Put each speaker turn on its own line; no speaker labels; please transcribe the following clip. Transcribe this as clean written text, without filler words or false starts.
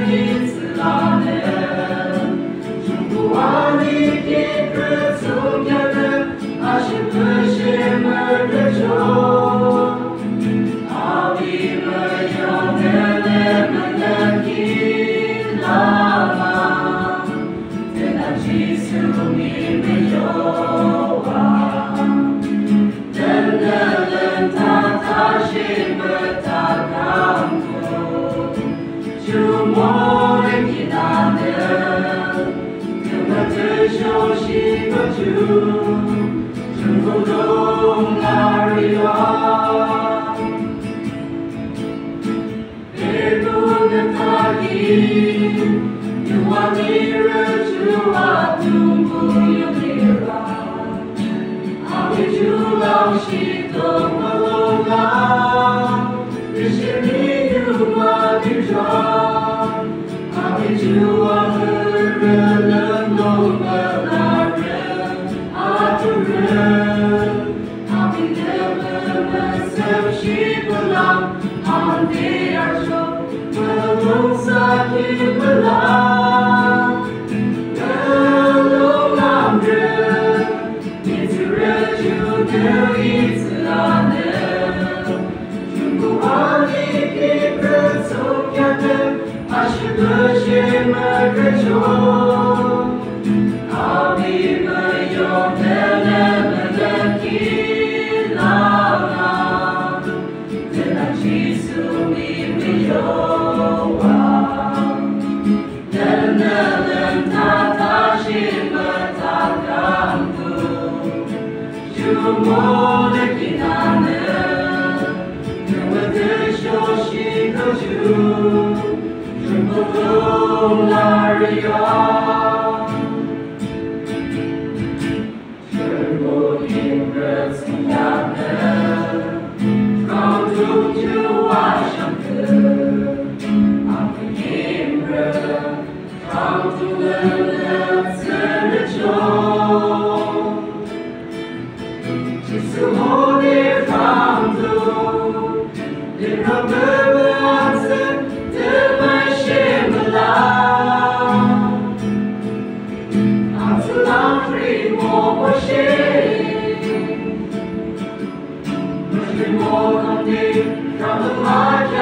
一次拉的，中不完的一个从家的，还是不是么的中，好比么有的了么的一拉嘛，在那基础里没有啊，人的人他是么他看过，就莫的给他的，跟我的手是个主，生活中哪里有？别不能答应，有啊你人就啊中不有你啦，啊你就老是多么路啦，这些你有嘛的装，啊你就啊和人人都么那人啊主人，啊你的们什是不浪，啊你二手。Belum sakit belah, belum ambil, itu raju dari selana. Jumpa hari kita sokatnya, asyik bersama kerja. Abi bayar dalam lelaki lama, dalam jisu mimpi.莫的给他呢，跟我的手是个主，中国东哪里有？全国应该怎样的？高中就爱上课，阿不应该，高中的自然中。我的房子，你让我们子的满血不浪，阿子浪费我谁？我是我的，让我马家。